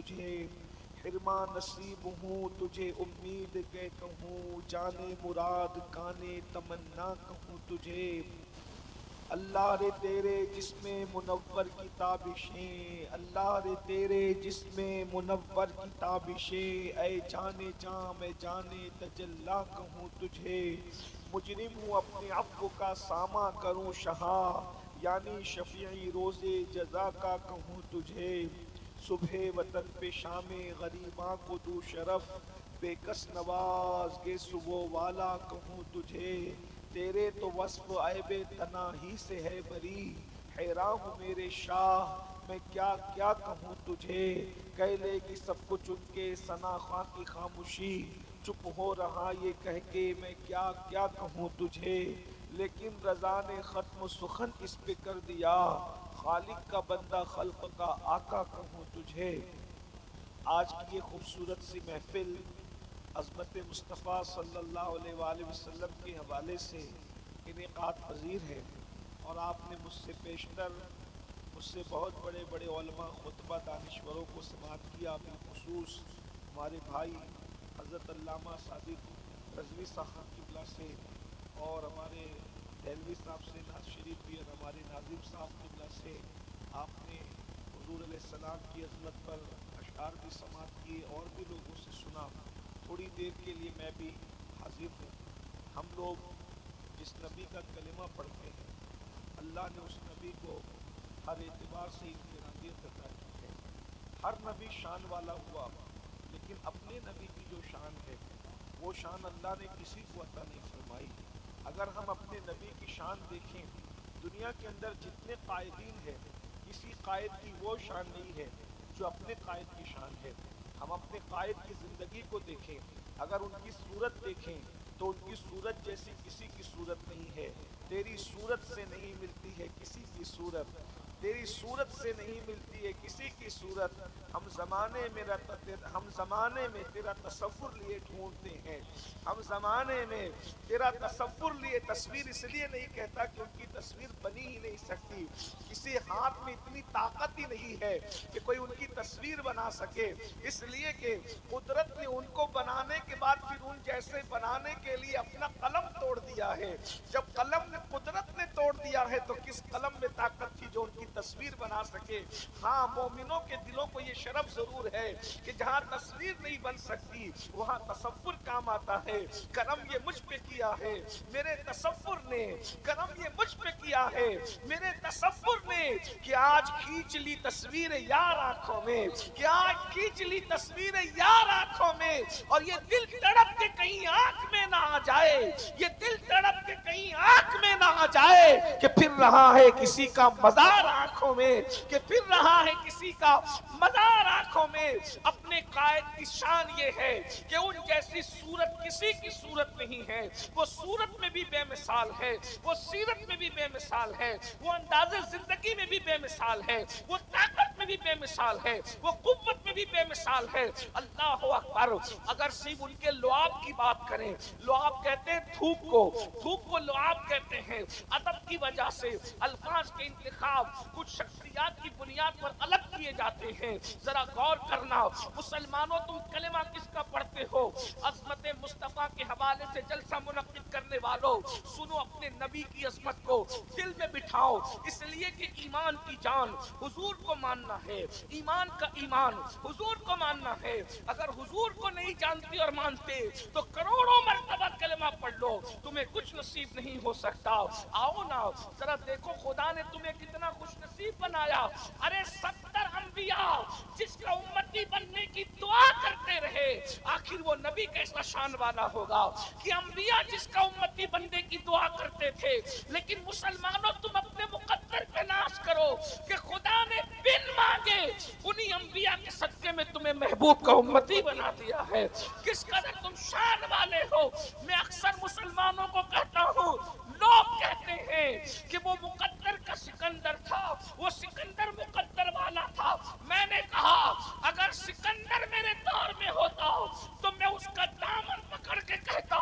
تجھے، حرمان نصیب ہوں تجھے امید کے کہوں، جانے مراد کانے تمنا کہوں تجھے۔ اللہ رے تیرے جسم منور کی تابشیں، اللہ رے تیرے جسم منور کی تابشیں، اے جانے جاں میں جانے تجلا کہوں تجھے۔ مجرم ہوں اپنے عفو کا ساماں کروں شہا، یعنی شفیعی روز جزا کا کہوں تجھے۔ صبح وطن پہ شام غریباں کو دو شرف، بے کس نواز کے صبح والا کہوں تجھے۔ تیرے تو وصف عیب تناہی سے ہے بری، حیران ہوں میرے شاہ میں کیا کیا کہوں تجھے۔ کہہ لے گی سب کچھ ان کے ثنا خواں کی خاموشی، چپ ہو رہا یہ کہہ کے میں کیا کیا کہوں تجھے۔ لیکن رضا نے ختم سخن اس پہ کر دیا، خالق کا بندہ خلق کا آقا کہوں تجھے۔ آج کی یہ خوبصورت سی محفل عظمت مصطفیٰ صلی اللہ علیہ وآلہ وسلم کے حوالے سے انعقاد پذیر ہے، اور آپ نے مجھ سے پیشتر مجھ سے بہت بڑے بڑے علماء خطبہ دانشوروں کو سماعت کیا، بالخصوص ہمارے بھائی حضرت علامہ صادق رضوی صاحب قبلہ سے، اور ہمارے دہلوی صاحب سے ناز شریف بھی، اور ہمارے ناظم صاحب قبلہ سے آپ نے حضور علیہ السلام کی عظمت پر اشعار بھی سماعت کیے، اور بھی لوگوں سے سنا۔ تھوڑی دیر کے لیے میں بھی حاضر ہوں۔ ہم لوگ جس نبی کا کلمہ پڑھتے ہیں، اللہ نے اس نبی کو ہر اعتبار سے انفرادیت عطا کی ہے۔ ہر نبی شان والا ہوا، لیکن اپنے نبی کی جو شان ہے وہ شان اللہ نے کسی کو عطا نہیں فرمائی۔ اگر ہم اپنے نبی کی شان دیکھیں، دنیا کے اندر جتنے قائدین ہیں، کسی قائد کی وہ شان نہیں ہے جو اپنے قائد کی شان ہے۔ ہم اپنے قائد کی زندگی کو دیکھیں، اگر ان کی صورت دیکھیں تو ان کی صورت جیسی کسی کی صورت نہیں ہے۔ تیری صورت سے نہیں ملتی ہے کسی کی صورت، تیری صورت سے نہیں ملتی ہے کسی کی صورت۔ ہم زمانے میں تیرا تصور لیے ڈھونڈتے ہیں، ہم زمانے میں تیرا تصور لیے، تصویر اس لیے نہیں کہتا کہ ان کی تصویر بنی ہی نہیں سکتی، کسی ہاتھ میں اتنی طاقت ہی نہیں ہے کہ کوئی ان کی تصویر بنا سکے، اس لیے کہ قدرت نے ان کو بنانے کے بعد پھر ان جیسے بنانے کے لیے اپنا قلم توڑ دیا ہے۔ جب قلم نے قدرت نے توڑ دیا ہے تو کس قلم میں طاقت تھی جو ان کی تصویر بنا سکے۔ ہاں، مومنوں کے دلوں کو یہ شرف ضرور ہے کہ جہاں تصویر نہیں بن سکتی وہاں تصور کام آتا ہے۔ کرم یہ مجھ پہ کیا ہے میرے تصور نے، کرم یہ مجھ پہ کیا ہے میرے تصور نے، کہ آج کھینچ لی تصویر یار آنکھوں میں، کہ آج کھینچ لی تصویر یار آنکھوں میں، اور یہ دل تڑپ کے کہیں آنکھ میں نہ آ جائے، یہ دل تڑپ کے کہیں آنکھ میں نہ آ جائے کہ پھر رہا ہے کسی کا مزار آنکھوں میں، کہ پھر رہا ہے کسی کا مزار آنکھوں میں۔ اپنے قائد کی شان یہ ہے کہ ان جیسی صورت کسی کی صورت نہیں ہے، وہ صورت میں بھی بے مثال ہے، وہ سیرت میں بھی بے مثال ہے، وہ انداز زندگی میں بھی بے مثال ہے، وہ طاقت میں بھی بے مثال ہے، وہ قوت میں بھی بے مثال ہے۔ اللہ اکبر۔ اگر صرف ان کے لعاب کی بات کریں، لعاب کہتے ہیں دھوپ کو، دھوپ کو لعاب کہتے ہیں۔ ادب کی وجہ سے الفاظ کے انتخاب کچھ شخصیات کی بنیاد پر الگ کیے جاتے ہیں۔ ذرا غور کرنا، مسلمانوں تم کلمہ کس کا پڑھتے ہو؟ عظمت مصطفیٰ کے حوالے سے جلسہ منعقد کرنے والوں، سنو اپنے نبی کی عظمت کو دل میں بٹھاؤ، اس لیے کہ ایمان کی جان حضور کو ماننا ہے، ایمان کا ایمان حضور کو ماننا ہے۔ اگر حضور کو نہیں جانتے اور مانتے تو کروڑوں مرتبہ کلمہ پڑھ لو، تمہیں کچھ نصیب نہیں ہو سکتا۔ آؤ نا ذرا دیکھو خدا نے تمہیں کتنا خوش نصیب بنایا۔ ارے 70 انبیاء جس کا امتی بننے کی دعا کرتے رہے، آخر وہ نبی کیسا شان والا ہوگا کہ انبیاء جس کا امتی بننے کی دعا کرتے تھے۔ لیکن مسلمانوں تم اپنے مقدر پہ ناز کرو کہ خدا نے بن مانگے انہی انبیاء کے صدقے میں تمہیں محبوب کا امتی بنا دیا ہے۔ کس قدر تم شان والے ہو۔ میں اکثر مسلمانوں کو کہتا ہوں، لوگ کہتے ہیں کہ وہ مقدر کا سکندر تھا، وہ سکندر مقدر والا تھا۔ میں نے کہا اگر سکندر میرے دور میں ہوتا تو میں اس کا دامن پکڑ کے کہتا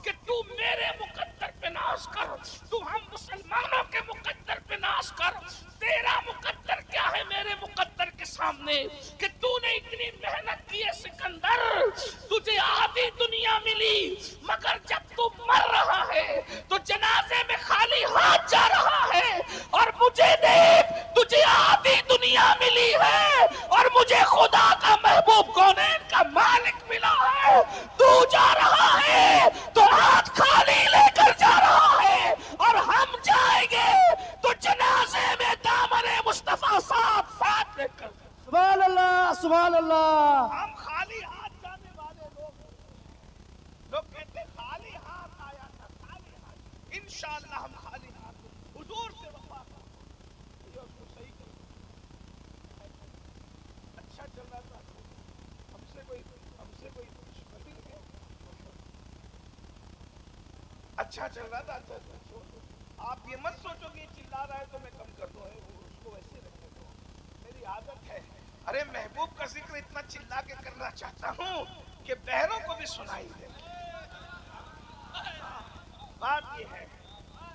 کہ تو میرے مقدر پہ ناز کر، تو ہم مسلمانوں کے مقدر پہ ناز کر۔ تیرا مقدر کیا ہے میرے مقدر کے سامنے کہ تو نے اتنی اتنی محنت کی ہے سکندر، تجھے آدھی دنیا ملی مگر جب تو مر رہا ہے تو جنازے میں خالی ہاتھ جا رہا ہے، اور مجھے دیکھ تجھے آدھی دنیا ملی ہے اور مجھے خدا کا محبوب کونین کا مالک ملا ہے، تو جا رہا ہے تو ہاتھ خالی لے کر جا رہا ہے، اور ہم جائیں گے تو جنازے میں دامن مصطفیٰ ساتھ ساتھ لے کر، سبحان اللہ سبحان اللہ. ہم خالی ہاتھ جانے والے لوگ کہتے خالی ہاتھ آیا تھا، خالی ہاتھ، انشاءاللہ ہم خالی ہاتھ حضور سے وفا کریں، یہ اس کو صحیح کریں، اچھا چل رہا تھا، ہم سے کوئی دشمنی ہے، اچھا چل رہا تھا، اچھا چھوڑ دو، آپ یہ مت سوچو کہ یہ چلا رہا ہے تو میں کم کر دوں، اس کو ویسے رکھنے دو، میری عادت ہے. ارے محبوب کا ذکر اتنا چلا کے کرنا چاہتا ہوں کہ بہروں کو بھی سنائی دے. بات یہ ہے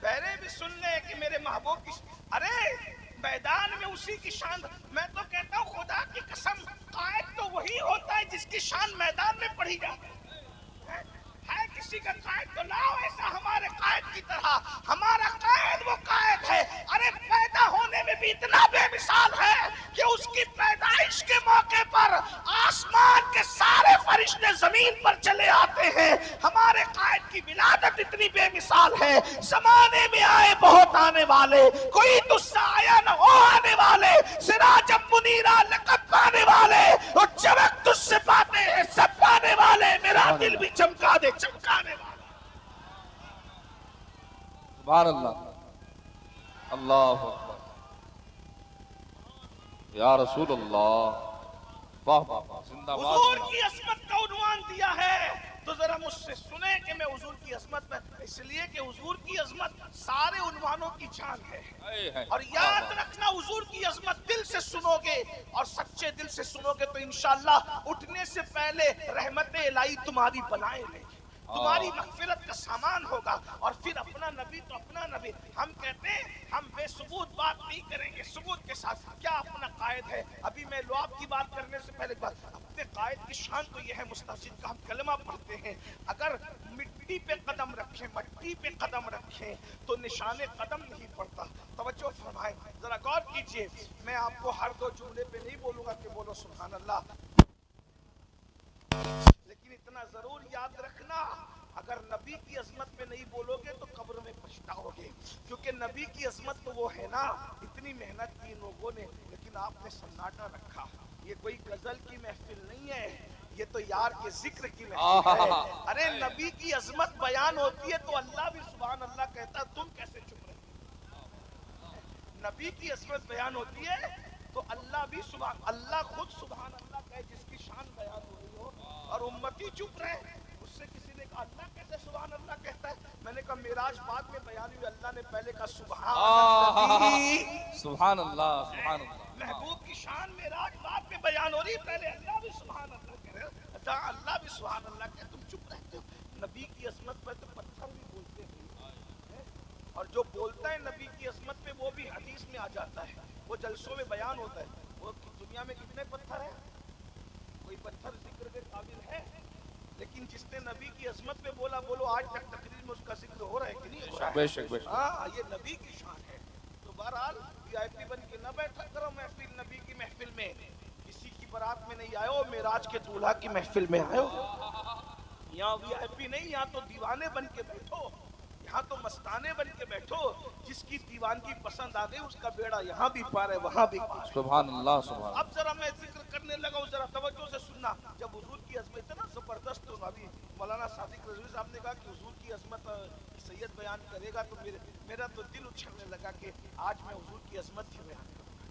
بہرے بھی سن لے کہ میرے محبوب کی، ارے میدان میں اسی کی شان. میں تو کہتا ہوں خدا کی قسم، قائد تو وہی ہوتا ہے جس کی شان میدان میں پڑھی جاتی ہے. کسی کا قائد تو لاؤ ایسا ہمارے قائد کی طرح. ہمارا قائد وہ قائد ہے، ارے پیدا ہونے میں بھی اتنا بے مثال ہے کہ اس کی پیدائش کے موقع پر آسمان کے سارے فرشتے زمین پر چلے آتے ہیں. ہمارے قائد کی ولادت اتنی بے مثال ہے، زمانے میں آئے بہت آنے والے، کوئی تجھ سے آیا نہ ہو آنے والے، سراجم منیرہ لقب پانے والے، اور چمک تجھ سے پاتے ہیں سب پانے والے، میرا دل بھی چمکا دے چمکانے والا. سبحان اللہ. اللہ اکبر یا رسول اللہ. واہ واہ واہ، زندہ باد حضور زندہ کی عظمت کا عنوان دیا ہے تو ذرا مجھ سے سنیں کہ میں حضور کی عظمت میں، اس لیے کہ حضور کی عظمت سارے عنوانوں کی جان ہے. باد. اور یاد رکھنا حضور کی عظمت دل سے سنو گے اور سچے دل سے سنو گے تو انشاءاللہ اٹھنے سے پہلے رحمت الہی تمہاری بلائیں لے گی، تمہاری مغفرت کا سامان ہوگا. اور پھر اپنا نبی تو اپنا نبی. ہم کہتے ہیں ہم بے ثبوت بات نہیں کریں گے، ثبوت کے ساتھ. کیا اپنا قائد ہے؟ ابھی میں لعاب کی بات کرنے سے پہلے بات، اپنے قائد کی شان تو یہ ہے مستشید کا ہم کلمہ پڑھتے ہیں، اگر مٹی پہ قدم رکھیں، مٹی پہ قدم رکھیں تو نشان قدم نہیں پڑتا. توجہ فرمائیں، ذرا غور کیجئے. میں آپ کو ہر دو جملے پہ نہیں بولوں گا کہ بولو سبحان اللہ، لیکن اتنا ضرور یاد رکھنا اگر نبی کی عظمت پہ نہیں بولو گے تو قبر میں پچھتاؤ گے. کیونکہ نبی کی عظمت تو وہ ہے نا، اتنی محنت کی لوگوں نے لیکن آپ نے سناٹا رکھا. یہ کوئی غزل کی محفل نہیں ہے، یہ تو یار کے ذکر کی محفل ہے. ارے نبی کی عظمت بیان ہوتی ہے تو اللہ بھی سبحان اللہ کہتا، تم کیسے چپ رہے؟ نبی کی عظمت بیان ہوتی ہے تو اللہ بھی سبحان اللہ، خود سبحان اللہ کہے جس کی شان بیان ہو رہی ہو، اور امتی چپ رہے. اس سے کسی نے کہا اللہ کیسے سبحان اللہ کہتا ہے؟ میں نے کہا معراج بعد میں بیان ہوئی، اللہ نے پہلے کہا سبحان اللہ. سبحان اللہ سبحان اللہ. محبوب کی شان معراج بعد میں بیان ہو رہی، پہلے اللہ بھی سبحان اللہ کہہ رہے. اچھا اللہ بھی سبحان اللہ کہے، تم چپ رہتے ہو. نبی کی عظمت پہ تو پتھر بھی بولتے ہیں، اور جو بولتا ہے نبی کی عظمت پہ وہ بھی حدیث میں آ جاتا ہے، وہ جلسوں میں بیان ہوتا ہے. وہ دنیا میں کتنے پتھر ہیں؟ کوئی پتھر ذکر کے قابل ہے؟ لیکن جس نے نبی کی عظمت پہ بولا، بولو آج تک تقریر میں اس کا ذکر ہو رہا ہے کہ نہیں ہو رہا ہے؟ بے شک بے شک. ہاں یہ نبی کی شان ہے. تو بہرحال وی آئی پی بن کے نہ بیٹھا کرو محفل نبی کی محفل میں. کسی کی برات میں نہیں آئے ہو، معراج کے دولہا کی محفل میں آئے ہو. یہاں وی آئی پی نہیں، یہاں تو دیوانے بن کے بیٹھو، یہاں تو مستانے بن کے بیٹھو. جس کی دیوانگی پسند آ گئی اس کا بیڑا یہاں بھی پار ہے وہاں بھی پار ہے. سبحان اللہ سبحان اللہ. اب ذرا میں ذکر کرنے لگا ہوں، ذرا توجہ سے سننا. جب حضور کی عظمت اتنا زبردست ہو، ابھی مولانا صادق رضوی صاحب نے کہا کہ حضور کی عظمت سید بیان کرے گا تو میرا تو دل اچھلنے لگا کہ آج میں حضور کی عظمت ہی بیان کروں گا.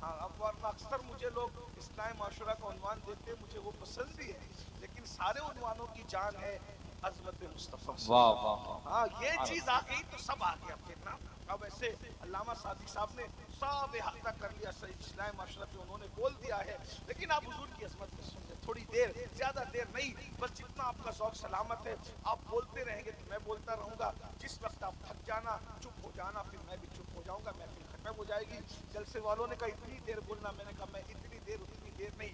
ہاں اب اکثر مجھے لوگ اصلاح معاشرہ کا عنوان دیتے ہیں، مجھے وہ پسند بھی ہے، لیکن سارے عنوانوں کی جان ہے عظمت مصطفیٰ. واہ واہ واہ. ہاں یہ چیز آ گئی تو سب آ گیا پھر نا. اب ایسے علامہ صادق صاحب نے سب احاطہ کر لیا، اصلاح معاشرہ پہ انہوں نے بول دیا ہے. لیکن آپ حضور کی عظمت کو سن لیں تھوڑی دیر، زیادہ دیر نہیں، بس جتنا آپ کا ذوق سلامت ہے. آپ بولتے رہیں گے تو میں بولتا رہوں گا. جس وقت آپ تھک جانا، چپ ہو جانا، پھر میں بھی چپ ہو جاؤں گا، محفل ختم ہو جائے گی. جلسے والوں نے کہا اتنی دیر بولنا، میں نے کہا میں اتنی دیر اتنی دیر نہیں،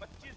25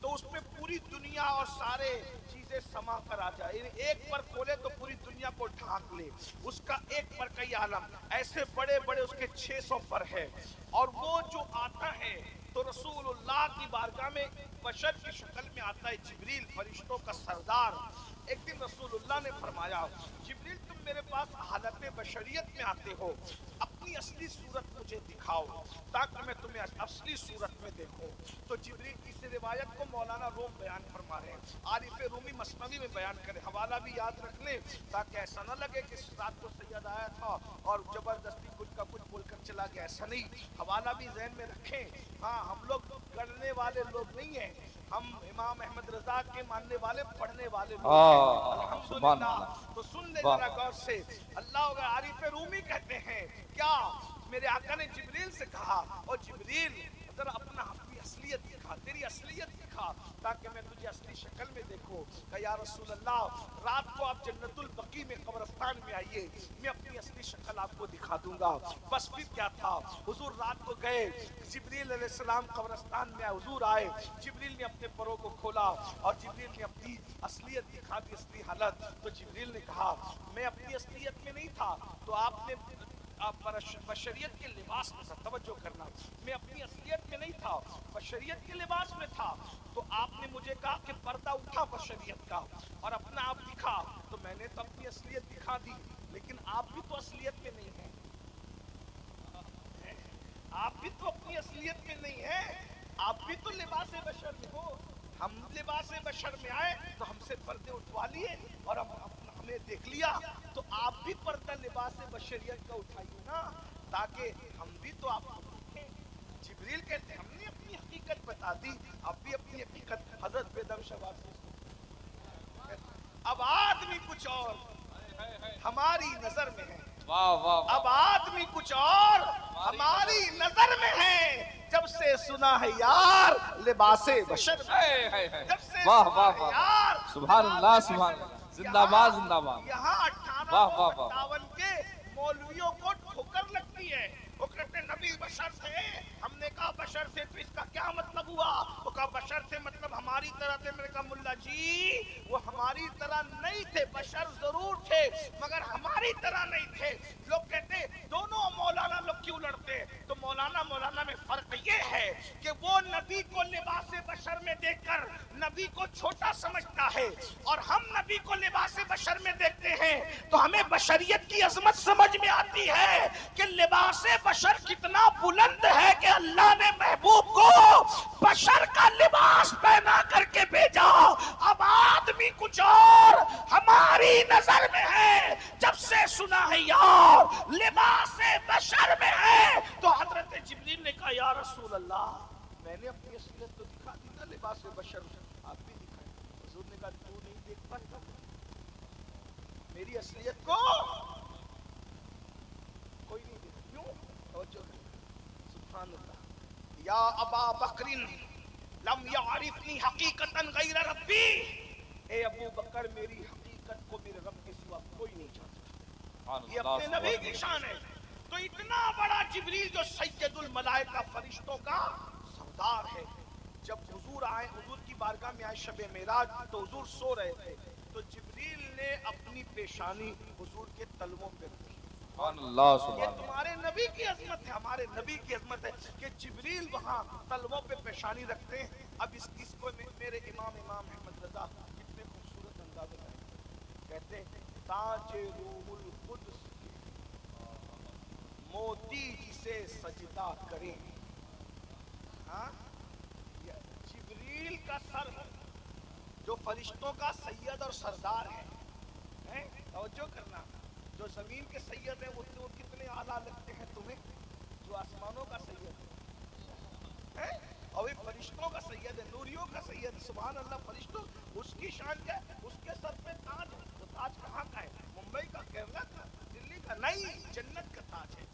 تو اس پہ پوری دنیا اور سارے چیزیں سما کر آ جائے، یعنی ایک پر کھولے تو پوری دنیا کو ڈھانک لے، اس کا ایک پر کئی عالم، ایسے بڑے بڑے اس کے 600 پر ہے، اور وہ جو آتا ہے تو رسول اللہ کی بارگاہ میں بشر کی شکل میں آتا ہے، جبریل فرشتوں کا سردار۔ ایک دن رسول اللہ نے فرمایا، جبریل تم میرے پاس حالت بشریت میں آتے ہو، اپنی اصلی صورت مجھے دکھاؤ تاکہ میں تمہیں اصلی صورت میں دیکھوں۔ تو جبریل اس روایت کو مولانا روم بیان فرما رہے ہیں، عارف رومی مثنوی میں بیان کرے، حوالہ بھی یاد رکھ لیں تاکہ ایسا نہ لگے کہ رات کو سید آیا تھا اور زبردستی کچھ کا کچھ بول کر چلا گیا، ایسا نہیں، حوالہ بھی ذہن میں رکھیں۔ ہاں ہم لوگ گڑنے والے لوگ نہیں ہیں، ہم امام احمد رضا کے ماننے والے پڑھنے والے لوگ ہیں، الحمدللہ۔ تو سن لے ذرا غور سے، اللہ عارف رومی کہتے ہیں کیا میرے آقا نے جبریل سے کہا، اور جبریل ذرا اپنا اپنی اصلیت دکھا، تیری اصلیت دکھا تاکہ میں تجھے اصلی شکل میں دیکھوں۔ کہ یا رسول اللہ رات کو آپ جنت البقیع میں قبرستان میں آئیے، میں اپنی اصلی شکل آپ کو دکھا دوں گا۔ بس پھر کیا تھا، حضور رات کو گئے، جبریل علیہ السلام قبرستان میں حضور آئے، جبریل نے اپنے پروں کو کھولا اور جبریل نے اپنی اصلیت دکھا دی، اصلی حالت۔ تو جبریل نے کہا میں اپنی اصلیت میں نہیں تھا، تو آپ نے بشریت کے لباس میں تھا، توجہ کرنا، میں اپنی اصلیت میں نہیں تھا، بشریت کے لباس میں تھا، تو آپ نے مجھے کہا کہ پردہ اٹھا بشریت کا اور اپنا آپ دکھا، تو میں نے تو اپنی اصلیت دکھا دی، لیکن آپ بھی تو اصلیت میں نہیں ہیں، آپ بھی تو اپنی اصلیت میں نہیں ہیں، آپ بھی تو لباس بشر میں ہو۔ ہم لباس بشر میں آئے تو ہم سے پردے اٹھوا لیے اور ہمیں دیکھ لیا، تو آپ بھی پردہ لباس بشریت کا اٹھائیے نا تاکہ ہم بھی تو آپ کو دیکھیں۔ جبریل کہتے ہیں ہم نے اپنی حقیقت بتا دی، اب بھی اپنی حقیقت حضرت بیدم شواز سے۔ اب آدمی کچھ اور ہماری نظر میں ہے، اب آدمی کچھ اور ہماری نظر میں ہے، جب سے سنا ہے یار لباس بشر میں، جب سے سنا ہے یار سبحان اللہ سبحان اللہ، زندہ باد زندہ باد۔ یہاں 58 کے مولویوں کو ٹھوکر لگتی ہے، وہ کہتے ہیں نبی بشر تھے، ہم نے کہا بشر تھے تو اس کا کیا مطلب ہوا، وہ کہا بشر تھے مطلب ہماری طرح تھے، میں نے کہا ملا جی وہ ہماری طرح نہیں تھے، بشر ضرور تھے مگر ہماری طرح نہیں تھے۔ لوگ کہتے دونوں مولانا لوگ کیوں لڑتے، تو مولانا میں فرق یہ ہے کہ وہ نبی کو لباس بشر میں دیکھ کر نبی کو چھوٹا سمجھتا ہے، اور ہم نبی کو لباس بشر میں دیکھتے ہیں تو ہمیں بشریت کی عظمت سمجھ میں آتی ہے کہ لباس بشر کتنا بلند ہے کہ اللہ نے محبوب کو بشر کا لباس پہنا کر کے بھیجا۔ اب آدمی کچھ اور ہماری نظر میں ہے، جب سے سنا ہے یار لباس بشر میں ہے، تو حضرت جبریل نے کہا یا رسول اللہ میں نے اپنی اصلیت تو دکھا دی نا لباس بشر، آپ بھی دکھائیں۔ حضور نے کہا تو نہیں دیکھ پاتا میری اصلیت کو، کوئی نہیں دیکھ، کیوں؟ توجہ کریں، سبحان اللہ۔ یا ابا بکر لم یعرفنی حقیقتا غیر ربی، اے ابو بکر میری حقیقت کو میرے رب کے سوا کوئی نہیں جانتا، یہ اپنے نبی کی شان ہے۔ تو اتنا بڑا جبریل جو سید الملائکہ فرشتوں کا سردار ہے، جب حضور آئے، حضور کی بارگاہ میں آئے شب معراج، تو حضور سو رہے تھے، تو جبریل نے اپنی پیشانی حضور کے تلووں پہ رکھی۔ سبحان اللہ سبحان یہ اللہ۔ تمہارے نبی کی عظمت ہے، ہمارے نبی کی عظمت ہے کہ جبریل وہاں تلووں پہ پیشانی رکھتے ہیں۔ اب اس کو میرے امام احمد رضا کتنے خوبصورت انداز میں کہتے ہیں، تاج روح القدس موتی جسے سجدہ کریں۔ ہاں جبریل کا سر جو فرشتوں کا سید اور سردار ہے، توجہ کرنا، جو زمین کے سید ہیں وہ کتنے اعلیٰ لگتے ہیں تمہیں، جو آسمانوں کا سید ہے، اور یہ فرشتوں کا سید ہے، نوریوں کا سید ہے، سبحان اللہ۔ فرشتوں اس کی شان کیا ہے، اس کے سر پہ تاج ہے، تو تاج کہاں کا ہے، ممبئی کا، کیرلا کا، دلی کا نہیں، جنت کا تاج ہے،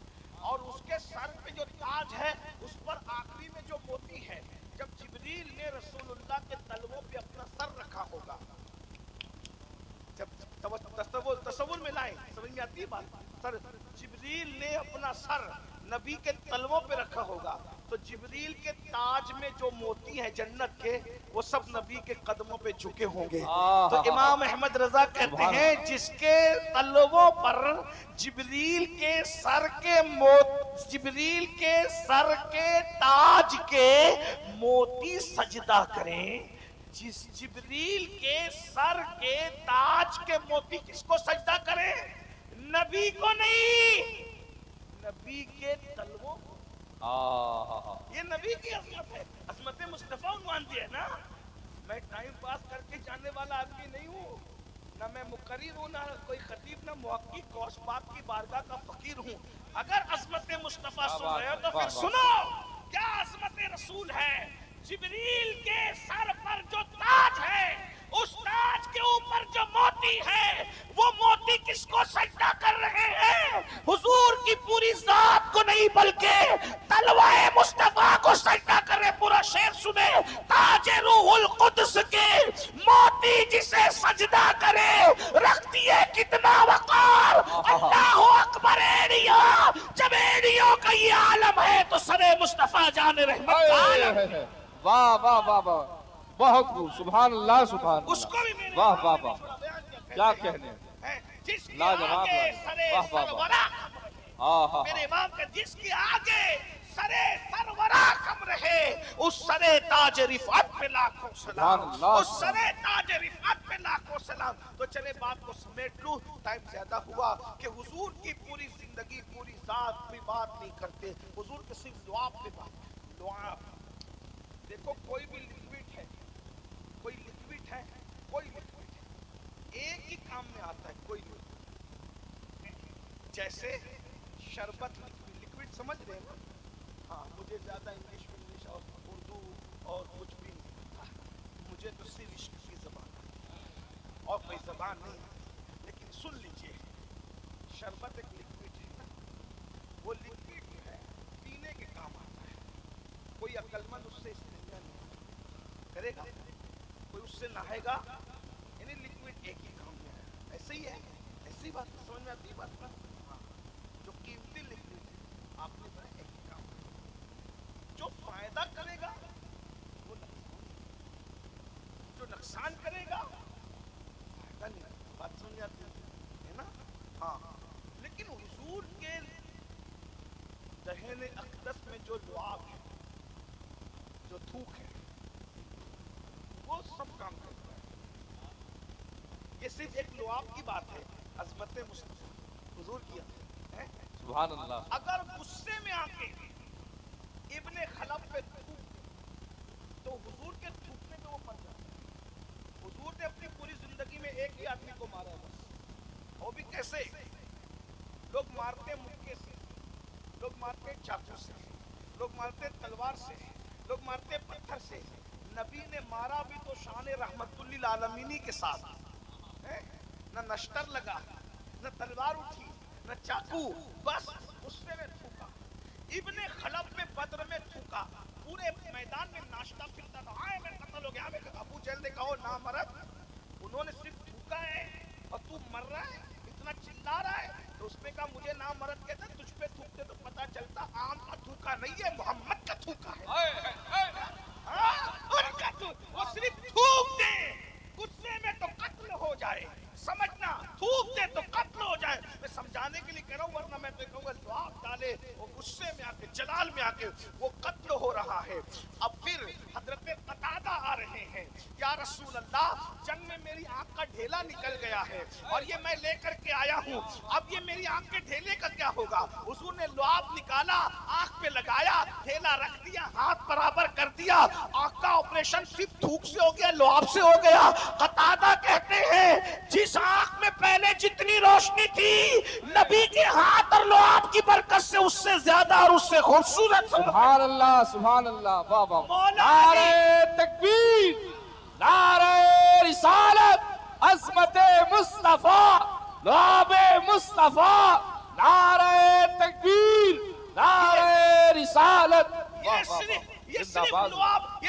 اور اس کے سر پہ جو تاج ہے اس پر آخری میں جو موتی ہے، جب جبریل نے رسول اللہ کے تلووں پہ اپنا سر رکھا ہوگا، جب تصور میں لائیں، سمجھ میں آتی ہے بات، سر جبریل نے اپنا سر نبی کے تلووں پہ رکھا ہوگا، تو تو جبریل کے تاج میں جو موتی ہیں جنت کے وہ سب نبی کے قدموں پہ جھکے ہوں گے. تو امام احمد رضا کہتے ہیں جس کے تلووں پر جبریل کے سر کے تاج کے موتی سجدہ کریں. جس جبریل کے سر کے تاج کے موتی کس کو سجدہ کریں؟ نبی کو نہیں، نبی کے تلووں کو. یہ نبی کی عظمت ہے، عظمت مصطفیٰ عنوان دی ہے نا. میں ٹائم پاس کر کے جانے والا آدمی نہیں ہوں، نہ میں مقرر ہوں، نہ کوئی خطیب، نہ محقق، غوث پاک کی بارگاہ کا فقیر ہوں. اگر عظمت مصطفیٰ سن رہے ہو تو پھر سنو کیا عظمت رسول ہے. جبریل کے سر پر جو تاج ہے، اس تاج کے اوپر جو موتی ہے، وہ موتی کس کو سجدہ کر رہے ہیں؟ حضور کی پوری ذات کو نہیں بلکہ تلوائے مصطفیٰ کو سجدہ کر رہے. پورا شعر سنے. تاج روح القدس کے موتی جسے سجدہ کرے رکھتی ہے کتنا وقار. اللہ اکبر. ایڑیوں جب ایڑیوں کا یہ عالم ہے تو سر مصطفیٰ جان رحمت کا عالم. واہ واہ واہ واہ، بہت خوب، سبحان اللہ سبحان اللہ. اس کو بھی میرے واہ واہ واہ، کیا کہنے. جس کے لاجواب آگے بات. سرے واہ واہ سرورا واہ. میرے امام کا جس کے آگے سرے سرورا خم رہے اس سرے تاج رفعت پہ لاکھوں سلام. سبحان اللہ. اس سرے تاج رفعت پہ لاکھوں سلام. تو چلے بات کو سمیٹ لوں، ٹائم زیادہ ہوا کہ حضور کی پوری زندگی پوری ذات پہ بات نہیں کرتے، حضور کے صرف دعا پہ بات. دعا دیکھو، کوئی بھی لکوڈ ہے، کوئی لکوڈ ہے، کوئی لکوڈ ہے، ایک ہی کام میں آتا ہے. کوئی جیسے شربت لکوڈ سمجھ رہے ہیں نا. ہاں، مجھے زیادہ انگلش اور اردو اور کچھ بھی نہیں، مجھے تو صرف عشق کی زبان اور کوئی زبان نہیں. لیکن سن لیجئے، شربت ایک لکوڈ ہے نا، وہ لکوڈ جو ہے پینے کے کام آتا ہے. کوئی عقلمند اس سے استعمال نہیں کرے گا، کوئی اس سے نہائے گا. یعنی لکوڈ ایک ہی کام میں ہے. ایسے ہی ہے، ایسی بات سمجھ میں آتی ہے بات نا. جو قیمتی لکوڈ ہے آپ نے بڑا ایک ہی کام ہے. جو فائدہ کرے گا وہ نقصان، جو نقصان کرے گا فائدہ نہیں. بات سمجھ آتی ہے نا. ہاں، لیکن حضور کے دہن اقدس میں جو لعاب ہے، جو تھوک ہے، وہ سب کام کرتا ہے. یہ صرف ایک لعاب کی بات ہے. عظمت مصطفیٰ حضور کی ہے. سبحان اللہ. اگر غصے میں آ کے ابن خلف پہ تھوک تو حضور کے تھوکنے پہ وہ مر جاتا ہے. حضور نے اپنی پوری زندگی میں ایک ہی آدمی کو مارا ہے بس. وہ بھی کیسے؟ لوگ مارتے مکے سے، لوگ مارتے چاقو سے، لوگ مارتے تلوار سے، لوگ مارتے پتھر سے. نبی نے مارا بھی تو شان رحمت للعالمینی کے ساتھ. نہ نشتر لگا، نہ تلوار اٹھی، نہ چاقو، بس غصے میں تھوکا. ابن خلف میں بدر میں تھوکا. پورے میدان میں ناشتہ پھرتا تھا. آئے میں قتل ہو گیا. میں ابو جہل نے کہا نا مرد، انہوں نے صرف تھوکا ہے اور تو مر رہا ہے، اتنا چلا رہا ہے. تو اس نے کہا مجھے نا مرد کہتے، تجھ پہ تھوکتے تو پتا چلتا عام کا تھوکا نہیں ہے، محمد کا تھوکا ہے. ان کا وہ صرف تھوک دے، غصے میں تو قتل ہو جائے. سمجھنا، تھوک دے تو قتل ہو جائے. میں سمجھانے کے لیے کہہ رہا ہوں، ورنہ میں تو کہوں گا لعاب ڈالے وہ غصے میں آ کے، جلال میں آ کے وہ قتل ہو رہا ہے. اب پھر حضرت قتادہ آ رہے ہیں. یا رسول اللہ، جنگ میں میری آنکھ کا ڈھیلا نکل گیا ہے اور یہ میں لے کر کے آیا ہوں. اب یہ میری آنکھ کے ڈھیلے کا کیا ہوگا؟ حضور نے لعاب نکالا، آنکھ پہ لگایا، ڈھیلا رکھ دیا، ہاتھ برابر کر دیا. آنکھ کا آپریشن صرف تھوک سے ہو گیا، لعاب سے ہو گیا. قتادہ کہتے ہیں جس آنکھ میں پہلے جتنی روشنی تھی، نبی کے ہاتھ اور لعاب کی برکت سے اس سے زیادہ اور اس سے خوبصورت. سبحان اللہ سبحان اللہ. واہ واہ. نعرہ تکبیر، نعرہ رسالت، عظمت مصطفیٰ، لعاب مصطفیٰ، نعرہ تکبیر، نعرہ رسالت. یہ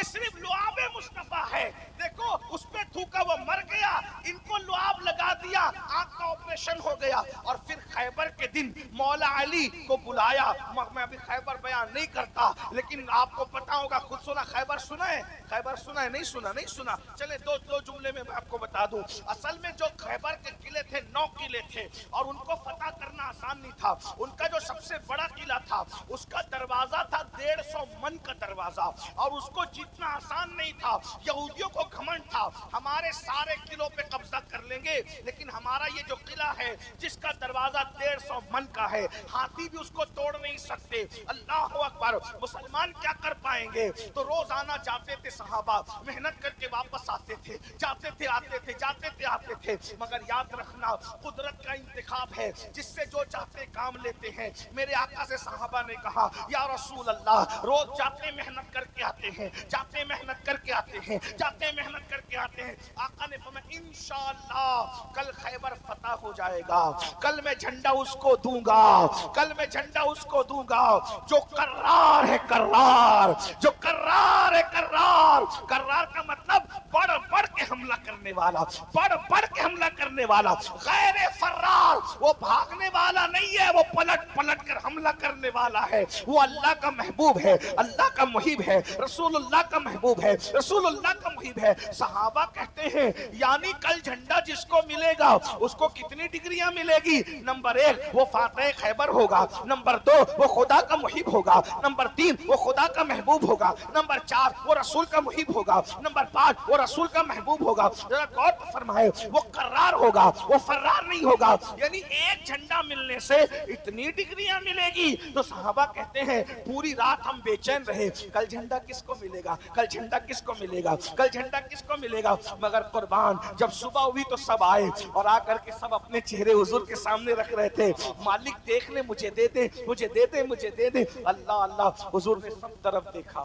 صرف لعاب مصطفیٰ ہے. دیکھو اس پہ تھوکا، وہ مر گیا. ان کو لعاب لگا دیا، آنکھ کا آپریشن ہو گیا اور پھر خیبر کے دن مولا علی کو بلایا. میں ابھی خیبر بیان نہیں کرتا لیکن آپ کو پتا ہوگا, خود سنا. خیبر سنا ہے؟ خیبر سنا ہے؟ نہیں سنا؟ نہیں سنا. چلے دو جملے میں آپ کو بتا دوں. اصل میں جو خیبر کے قلعے تھے 9 قلعے تھے اور ان کو فتح کرنا آسان نہیں تھا. ان کا جو سب سے بڑا قلعہ تھا اس کا دروازہ تھا 150 من کا دروازہ اور اس کو جیتنا آسان نہیں تھا. یہودیوں کو گھمنڈ تھا ہمارے سارے قلعوں پہ قبضہ کر لیں گے لیکن ہمارا یہ جو قلعہ ہے جس کا دروازہ 150 من کا ہے ہاتھی بھی اس کو توڑ نہیں سکتے. اللہ اکبر. مسلمان کیا کر پائیں گے؟ تو روزانہ جاتے تھے صحابہ, محنت کر کے واپس آتے تھے, جاتے تھے آتے تھے, جاتے تھے آتے تھے. مگر یاد رکھنا قدرت کا انتخاب ہے, جس سے جو چاہتے کام لیتے ہیں. میرے آقا سے صحابہ نے کہا یا رسول اللہ روز جاتے محنت کر کے آتے ہیں, جاتے محنت کر کے آتے ہیں, جاتے محنت کر کے آتے ہیں. آقا نے فرمایا انشاءاللہ کل خیبر فتح ہو جائے گا, کل میں جھنڈا اس کو دوں گا, کل میں جھنڈا اس کو دوں گا جو کرار ہے کرار, جو کرار ہے کرار. کرار کا مطلب بڑھ بڑھ کے حملہ کرنے والا, بڑھ بڑھ کے حملہ کرنے والا, غیر فرار. وہ بھاگنے والا نہیں ہے, وہ پلٹ پلٹ کر حملہ کرنے والا ہے. وہ اللہ کا محبوب ہے, اللہ کا محب ہے, رسول اللہ کا محبوب ہے, رسول اللہ کا محب ہے. صحابہ کہتے ہیں یعنی کل جھنڈا جس کو ملے گا اس کو کتنی ڈگریاں ملے گی؟ نمبر 1 وہ فاتح خیبر ہوگا, نمبر 2 وہ خدا کا محب ہوگا, نمبر 3 وہ خدا کا محبوب ہوگا, نمبر 4 وہ رسول کا محب ہوگا, نمبر 5 وہ رسول کا محبوب ہوگا. ذرا غور فرمائے, وہ قرار ہوگا, وہ فرار نہیں ہوگا. یعنی ایک جھنڈا ملنے سے اتنی ڈگریاں ملے گی. تو صحابہ کہتے ہیں پوری رات ہم بے چین رہے, کل جھنڈا کس کو ملے گا, کل جھنڈا کس کو ملے گا, کل جھنڈا کس کو ملے گا. مگر قربان جب صبح ہوئی تو سب آئے اور آ کر کے سب اپنے چہرے حضور کے سامنے رکھ رہے تھے. مالک دیکھ لے, مجھے دے دے, مجھے دے دے, مجھے دے دے. اللہ اللہ. حضور نے سب طرف دیکھا,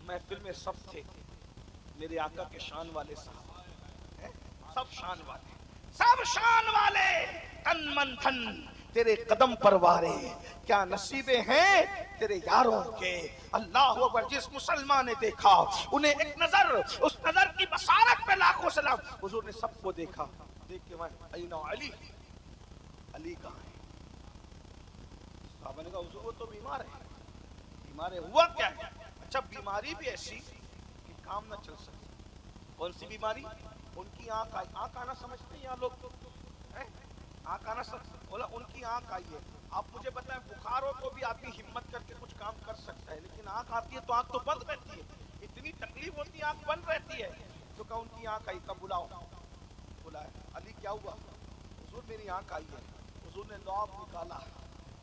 محفل میں سب تھے, میرے آقا کے شان والے صحابہ, سب شان والے, سب شان والے, تن من دھن تیرے قدم پر وارے, کیا نصیبیں ہیں تیرے یاروں کے. اللہ اکبر. جس مسلمان نے دیکھا انہیں ایک نظر, اس نظر کی بصارت پہ لاکھوں سلام. حضور نے سب کو دیکھا, دیکھ کے این علی, علی کہاں ہے؟ صحابہ نے کہا حضور وہ تو بیمار ہے. بیمار ہے, ہوا کیا ہے؟ اچھا بیماری بھی ایسی کہ کام نہ چل سکے. کون سی بیماری؟ ان کی آنکھ آئی. آنکھ آنا سمجھتے ہیں یہاں لوگ؟ آنکھ آنا بولا ان کی آنکھ آئی ہے. آپ مجھے بتائیں بخاروں کو بھی آدمی ہمت کر کے کچھ کام کر سکتا ہے لیکن آنکھ آتی ہے تو آنکھ تو بند رہتی ہے, اتنی تکلیف ہوتی ہے آنکھ بند رہتی ہے. تو کہا ان کی آنکھ آئی. کب بلاؤ؟ بلایا. علی کیا ہوا؟ حضور میری آنکھ آئی ہے. حضور نے لعاب نکالا,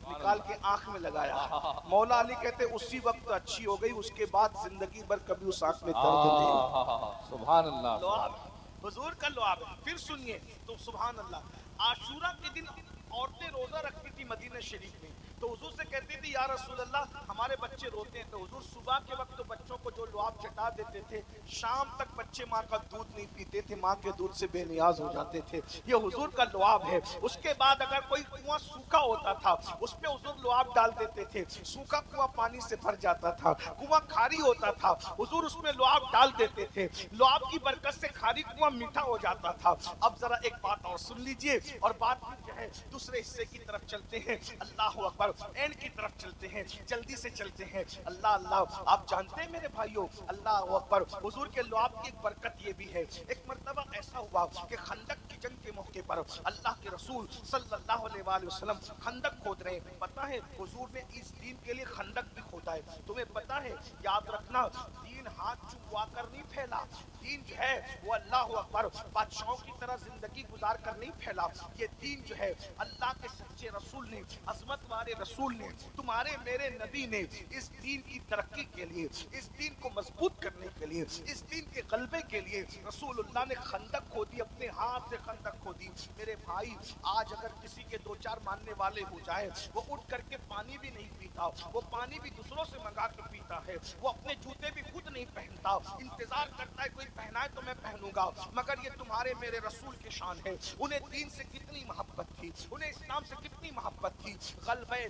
نکال کے آنکھ میں لگایا. مولا علی کہتے اسی وقت اچھی ہو گئی, اس کے بعد زندگی بھر کبھی اس آنکھ میں درد نہیں. سبحان اللہ. لعاب حضور کا لعاب ہے. پھر سنیے تو سبحان اللہ. عاشورہ کے دن عورتیں روزہ رکھتی تھی مدینہ شریف میں, تو حضور سے کہتی تھی یا رسول اللہ ہمارے بچے روتے ہیں. تو حضور صبح کے وقت تو بچوں کو جو لعاب چٹا دیتے تھے, شام تک بچے ماں کا دودھ نہیں پیتے تھے, ماں کے دودھ سے بے نیاز ہو جاتے تھے. یہ حضور کا لعاب ہے. اس کے بعد اگر کوئی کنواں سوکھا ہوتا تھا اس پہ حضور لعاب ڈال دیتے تھے, سوکھا کنواں پانی سے بھر جاتا تھا. کنواں کھاری ہوتا تھا حضور اس میں لعاب ڈال دیتے تھے, لعاب کی برکت سے کھاری کنواں میٹھا ہو جاتا تھا. اب ذرا ایک بات اور سن لیجئے اور بات جو ہے دوسرے حصے کی طرف چلتے ہیں. اللہ اکبر. اینڈ کی طرف چلتے ہیں, جلدی سے چلتے ہیں. اللہ اللہ. آپ جانتے ہیں میرے بھائیوں, اللہ اکبر, حضور کے لعاب کی ایک برکت یہ بھی ہے. ایک مرتبہ ایسا ہوا کہ خندق کی جنگ کے موقع پر اللہ کے رسول صلی اللہ علیہ وآلہ وسلم خندق کھود رہے ہیں. پتہ ہے حضور نے اس دین کے لیے خندق بھی کھودا ہے. تمہیں پتہ ہے, یاد رکھنا, دین ہاتھ چکوا کر نہیں پھیلا. دین جو ہے وہ اللہ اکبر بادشاہوں کی طرح زندگی گزار کر نہیں پھیلا. یہ دین جو ہے اللہ کے سچے رسول نے, عظمت والے رسول نے, تمہارے میرے نبی نے اس دین کی ترقی کے لیے, اس دین کو مضبوط کرنے کے لیے, اس دین کے غلبے کے لیے رسول اللہ نے خندق کھودی, اپنے ہاتھ سے خندق کھودی. میرے بھائی آج اگر کسی کے 2-4 ماننے والے ہو جائیں, وہ اٹھ کر کے پانی بھی نہیں پیتا, وہ پانی بھی دوسروں سے منگا کے پیتا ہے, وہ اپنے جوتے بھی خود نہیں پہنتا, انتظار کرتا ہے کوئی پہنائے تو میں پہنوں گا. مگر یہ تمہارے میرے رسول کی شان ہے. انہیں دین سے کتنی محبت تھی, انہیں اسلام سے کتنی محبت تھی. غلبہ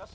10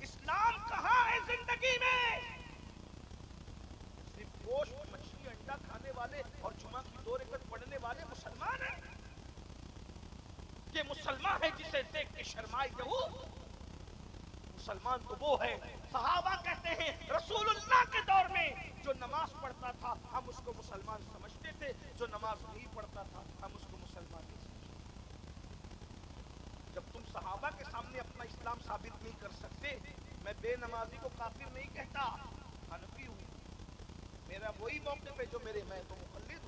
اسلام کہاں ہے زندگی میں؟ صرف گوشت مچھلی انڈا کھانے والے اور جمعہ کی 2 رکعت پڑھنے والے مسلمان ہیں؟ یہ مسلمان ہے جسے دیکھ کے شرمائے یہود؟ مسلمان تو وہ ہے، صحابہ کہتے ہیں رسول اللہ کے دور میں جو نماز پڑھتا تھا ہم اس کو مسلمان سمجھتے تھے، جو نماز نہیں پڑھتا تھا ہم اس کو مسلمان نہیں سمجھتے۔ جب تم صحابہ کے سامنے اپنا اسلام ثابت نہیں کر سکتے، میں بے نمازی کو کافر نہیں کہتا، حنفی ہوں، میرا وہی موقف ہے جو میں تو مقلد ہوں۔